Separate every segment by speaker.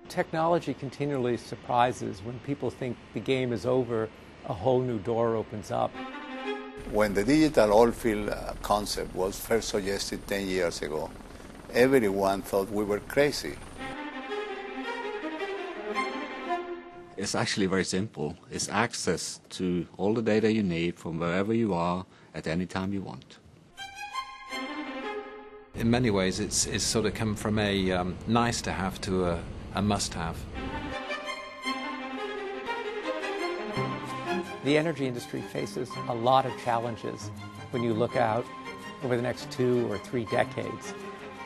Speaker 1: Technology continually surprises. When people think the game is over, a whole new door opens up.
Speaker 2: When the digital oilfield concept was first suggested 10 years ago, everyone thought we were crazy.
Speaker 3: It's actually very simple. It's access to all the data you need from wherever you are at any time you want.
Speaker 4: In many ways, it's sort of come from a nice to have to a must have.
Speaker 1: The energy industry faces a lot of challenges when you look out over the next 2 or 3 decades.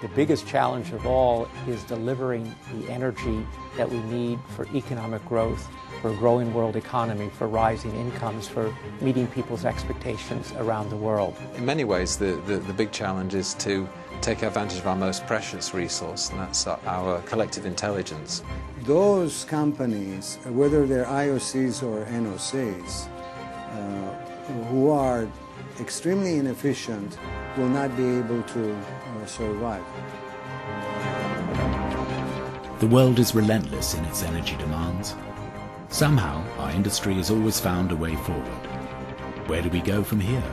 Speaker 1: The biggest challenge of all is delivering the energy that we need for economic growth, for a growing world economy, for rising incomes, for meeting people's expectations around the world.
Speaker 4: In many ways, the big challenge is to take advantage of our most precious resource, and that's our collective intelligence.
Speaker 5: Those companies, whether they're IOCs or NOCs, who are extremely inefficient, will not be able to survive.
Speaker 6: The world is relentless in its energy demands. Somehow, our industry has always found a way forward. Where do we go from here?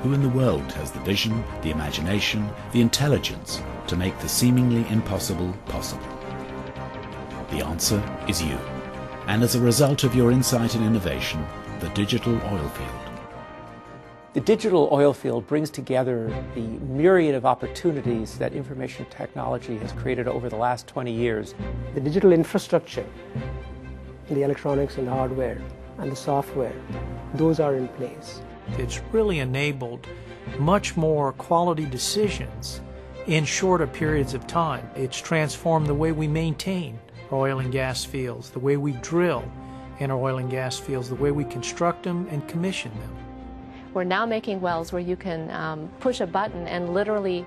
Speaker 6: Who in the world has the vision, the imagination, the intelligence to make the seemingly impossible possible? The answer is you. And as a result of your insight and innovation, the Digital Oilfield.
Speaker 1: The digital oil field brings together the myriad of opportunities that information technology has created over the last 20 years.
Speaker 7: The digital infrastructure, the electronics and the hardware and the software, those are in place.
Speaker 8: It's really enabled much more quality decisions in shorter periods of time. It's transformed the way we maintain our oil and gas fields, the way we drill in our oil and gas fields, the way we construct them and commission them.
Speaker 9: We're now making wells where you can push a button and literally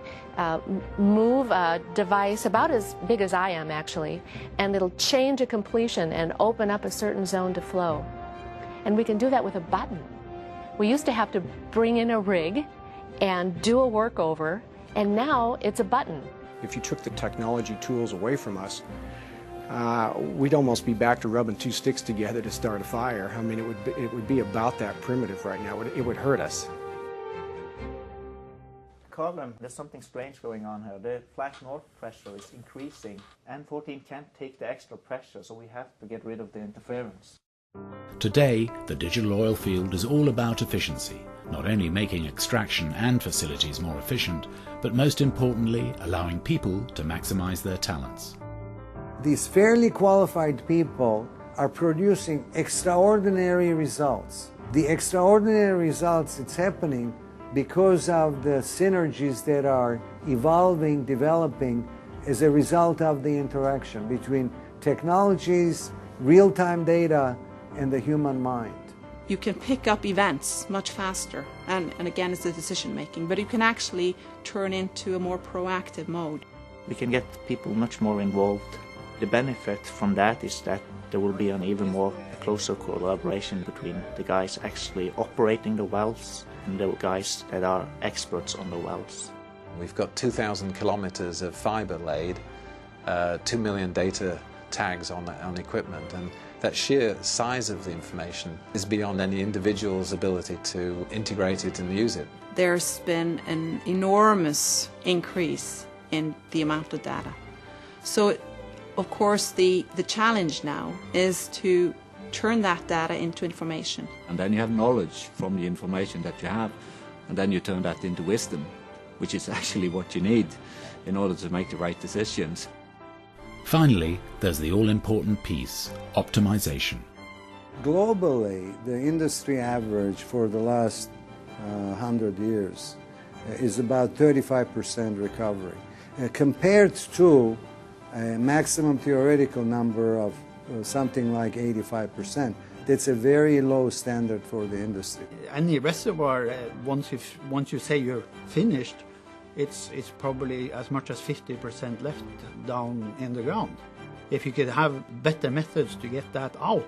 Speaker 9: move a device about as big as I am actually, and it'll change a completion and open up a certain zone to flow. And we can do that with a button. We used to have to bring in a rig and do a workover, and now it's a button.
Speaker 10: If you took the technology tools away from us, we'd almost be back to rubbing 2 sticks together to start a fire. I mean, it would be about that primitive right now. It would hurt us.
Speaker 11: Colin, there's something strange going on here. The flash north pressure is increasing, and 14 can't take the extra pressure, so we have to get rid of the interference.
Speaker 6: Today, the digital oil field is all about efficiency, not only making extraction and facilities more efficient, but most importantly, allowing people to maximize their talents.
Speaker 5: These fairly qualified people are producing extraordinary results. The extraordinary results, it's happening because of the synergies that are evolving, developing as a result of the interaction between technologies, real-time data, and the human mind.
Speaker 12: You can pick up events much faster, and again it's the decision making, but you can actually turn into a more proactive mode.
Speaker 11: We can get people much more involved. The benefit from that is that there will be an even more closer collaboration between the guys actually operating the wells and the guys that are experts on the wells.
Speaker 4: We've got 2,000 kilometers of fiber laid, 2 million data tags on equipment, and that sheer size of the information is beyond any individual's ability to integrate it and use it.
Speaker 12: There's been an enormous increase in the amount of data. So of course the challenge now is to turn that data into information.
Speaker 3: And then you have knowledge from the information that you have, and then you turn that into wisdom, which is actually what you need in order to make the right decisions.
Speaker 6: Finally, there's the all-important piece, optimization.
Speaker 5: Globally, the industry average for the last 100 years is about 35% recovery, compared to a maximum theoretical number of something like 85%. That's a very low standard for the industry.
Speaker 13: Any reservoir, once you say you're finished, it's probably as much as 50% left down in the ground. If you could have better methods to get that out,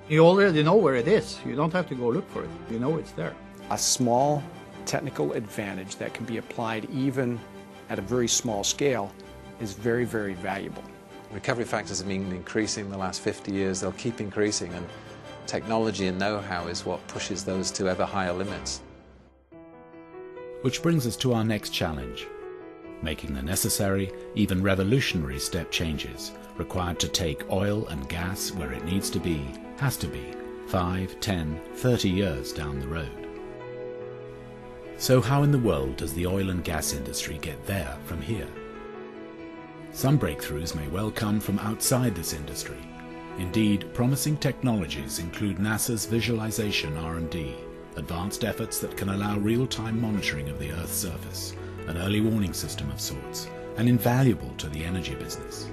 Speaker 13: you already know where it is. You don't have to go look for it. You know it's there.
Speaker 10: A small technical advantage that can be applied even at a very small scale is very, very valuable.
Speaker 4: Recovery factors have been increasing in the last 50 years. They'll keep increasing, and technology and know-how is what pushes those to ever higher limits.
Speaker 6: Which brings us to our next challenge: making the necessary, even revolutionary step changes required to take oil and gas where it needs to be, has to be, 5, 10, 30 years down the road. So how in the world does the oil and gas industry get there from here? Some breakthroughs may well come from outside this industry. Indeed, promising technologies include NASA's visualization R&D, advanced efforts that can allow real-time monitoring of the Earth's surface, an early warning system of sorts, and invaluable to the energy business.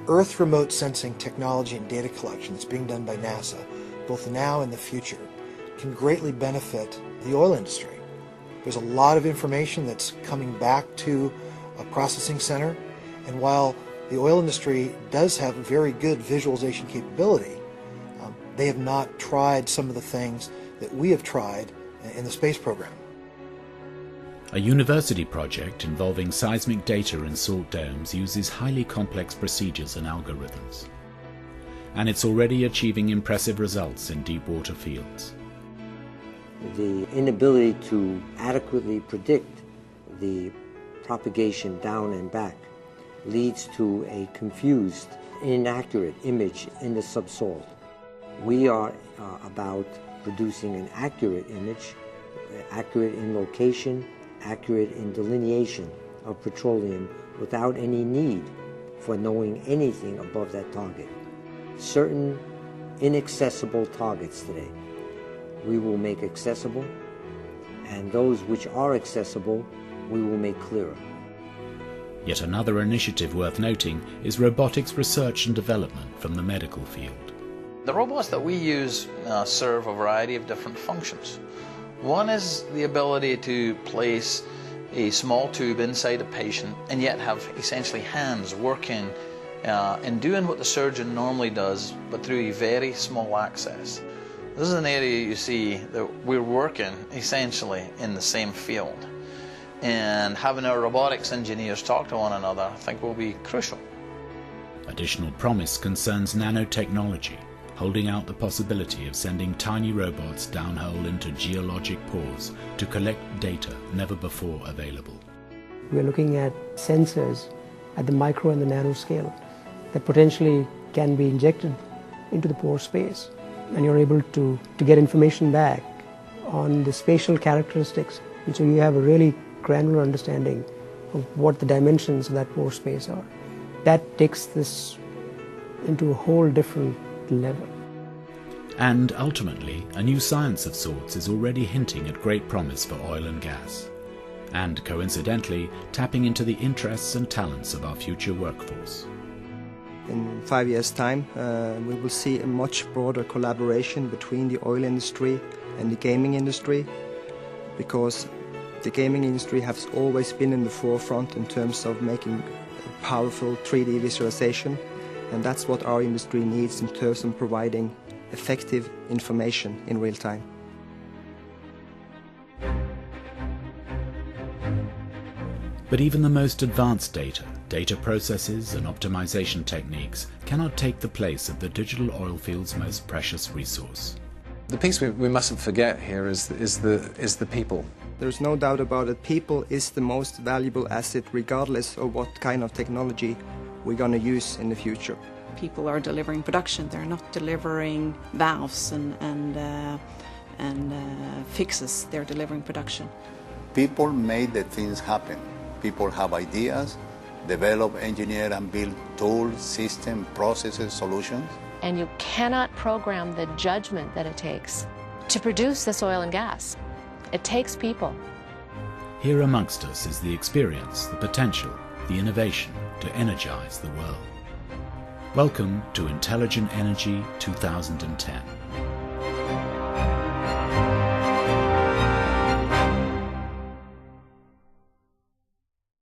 Speaker 14: Earth remote sensing technology and data collection that's being done by NASA, both now and the future, can greatly benefit the oil industry. There's a lot of information that's coming back to a processing center, and while the oil industry does have very good visualization capability, they have not tried some of the things that we have tried in the space program.
Speaker 6: A university project involving seismic data in salt domes uses highly complex procedures and algorithms. And it's already achieving impressive results in deep water fields.
Speaker 15: The inability to adequately predict the propagation down and back leads to a confused, inaccurate image in the subsalt. We are about producing an accurate image, accurate in location, accurate in delineation of petroleum without any need for knowing anything above that target. Certain inaccessible targets today we will make accessible, and those which are accessible we will make clearer.
Speaker 6: Yet another initiative worth noting is robotics research and development from the medical field.
Speaker 16: The robots that we use serve a variety of different functions. One is the ability to place a small tube inside a patient and yet have essentially hands working and doing what the surgeon normally does, but through a very small access. This is an area you see that we're working essentially in the same field. And having our robotics engineers talk to one another, I think, will be crucial.
Speaker 6: Additional promise concerns nanotechnology, holding out the possibility of sending tiny robots downhole into geologic pores to collect data never before available.
Speaker 7: We're looking at sensors at the micro and the nano scale that potentially can be injected into the pore space, and you're able to get information back on the spatial characteristics, and so you have a really granular understanding of what the dimensions of that pore space are. That takes this into a whole different level.
Speaker 6: And ultimately, a new science of sorts is already hinting at great promise for oil and gas, and coincidentally tapping into the interests and talents of our future workforce.
Speaker 17: In 5 years' time, we will see a much broader collaboration between the oil industry and the gaming industry, because the gaming industry has always been in the forefront in terms of making powerful 3D visualization, and that's what our industry needs in terms of providing effective information in real time.
Speaker 6: But even the most advanced data processes and optimization techniques cannot take the place of the digital oil field's most precious resource.
Speaker 4: The piece we mustn't forget here is the people.
Speaker 17: There's no doubt about it. People is the most valuable asset, regardless of what kind of technology we're going to use in the future.
Speaker 12: People are delivering production. They're not delivering valves and fixes. They're delivering production.
Speaker 2: People made the things happen. People have ideas, develop, engineer, and build tools, systems, processes, solutions.
Speaker 9: And you cannot program the judgment that it takes to produce this oil and gas. It takes people.
Speaker 6: Here amongst us is the experience, the potential, the innovation to energize the world. Welcome to Intelligent Energy 2010.